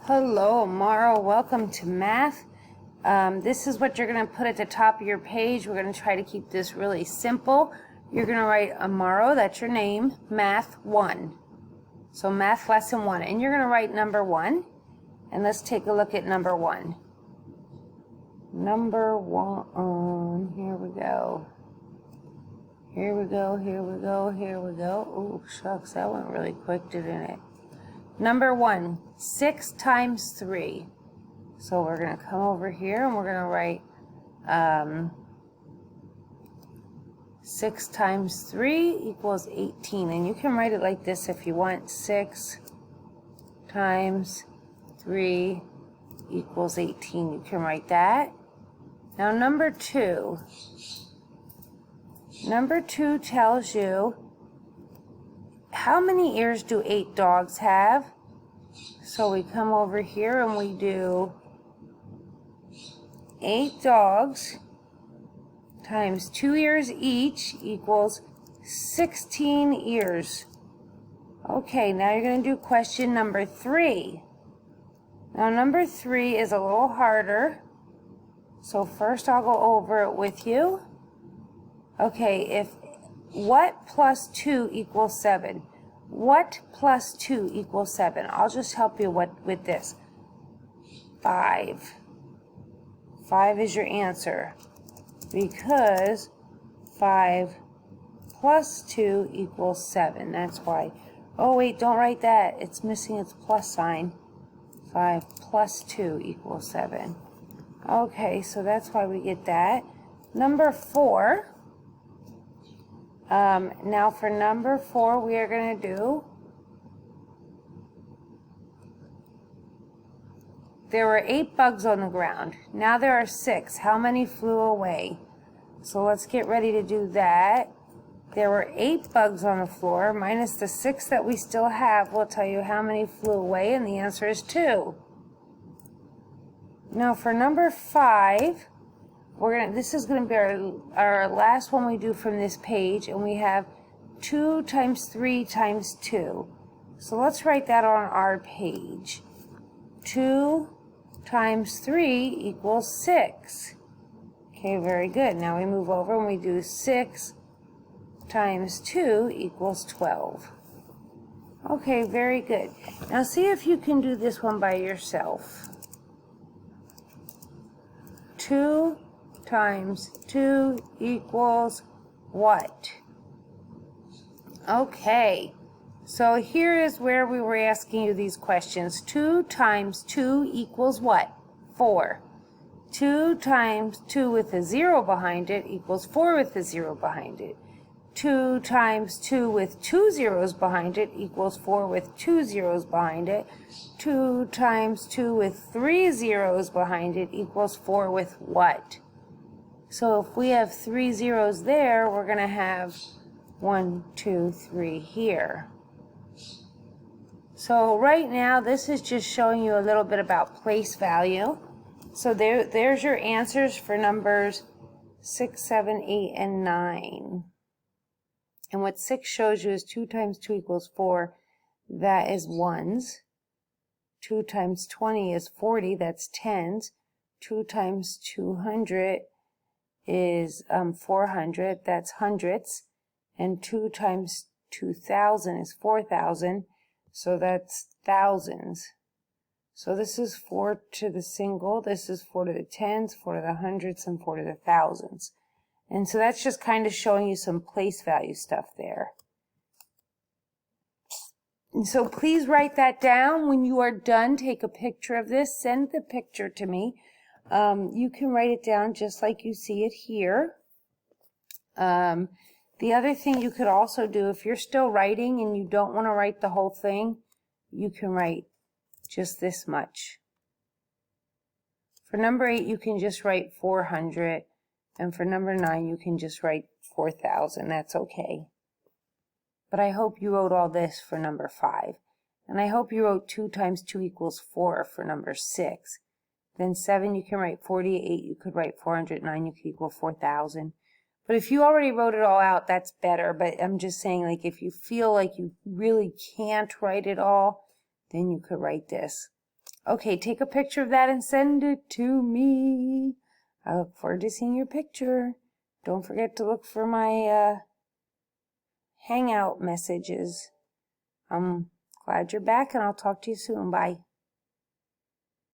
Hello, Amaro. Welcome to math. This is what you're going to put at the top of your page. We're going to try to keep this really simple. You're going to write Amaro, that's your name, Math 1. So Math Lesson 1. And you're going to write number 1. And let's take a look at number 1. Number 1. Here we go. Here we go, here we go, here we go. Oh, shucks, that went really quick, didn't it? Number 1, 6 times 3. So we're going to come over here and we're going to write 6 times 3 equals 18. And you can write it like this if you want. 6 times 3 equals 18. You can write that. Now number 2. Number 2 tells you how many ears do 8 dogs have? So we come over here and we do 8 dogs times 2 ears each equals 16 ears. Okay, now you're going to do question number 3. Now number 3 is a little harder. So first I'll go over it with you. Okay, what plus 2 equals 7? What plus 2 equals 7? I'll just help you with this. 5. 5 is your answer. Because 5 plus 2 equals 7. That's why. Oh, wait, don't write that. It's missing its plus sign. 5 plus 2 equals 7. Okay, so that's why we get that. Number 4. Now for number 4, we are going to do, there were 8 bugs on the ground. Now there are 6. How many flew away? So let's get ready to do that. There were 8 bugs on the floor, minus the 6 that we still have will tell you how many flew away, and the answer is 2. Now for number 5, this is going to be our last one we do from this page, and we have 2 times 3 times 2. So let's write that on our page. 2 times 3 equals 6. Okay, very good. Now we move over and we do 6 times 2 equals 12. Okay, very good. Now see if you can do this one by yourself. 2 times 2 equals what? Okay, so here is where we were asking you these questions. 2 times 2 equals what? 4. 2 times 2 with a 0 behind it equals 4 with a 0 behind it. 2 times 2 with 2 zeros behind it equals 4 with 2 zeros behind it. 2 times 2 with 3 zeros behind it equals 4 with what? So if we have 3 zeros there, we're going to have 1, 2, 3 here. So right now, this is just showing you a little bit about place value. So there's your answers for numbers 6, 7, 8, and 9. And what 6 shows you is 2 times 2 equals 4. That is ones. 2 times 20 is 40. That's tens. 2 times 200 is 400, that's hundreds, and 2 times 2,000 is 4,000, so that's thousands. So this is 4 to the single, this is 4 to the tens, 4 to the hundreds, and 4 to the thousands. And so that's just kind of showing you some place value stuff there. And so please write that down. When you are done, take a picture of this, send the picture to me. You can write it down just like you see it here. The other thing you could also do, if you're still writing and you don't want to write the whole thing, you can write just this much. For number 8, you can just write 400, and for number 9, you can just write 4,000. That's okay. But I hope you wrote all this for number 5. And I hope you wrote 2 times 2 equals 4 for number 6. Then 7, you can write 48, you could write 409, you could equal 4,000. But if you already wrote it all out, that's better. But I'm just saying, like, if you feel like you really can't write it all, then you could write this. Okay, take a picture of that and send it to me. I look forward to seeing your picture. Don't forget to look for my Hangout messages. I'm glad you're back, and I'll talk to you soon. Bye.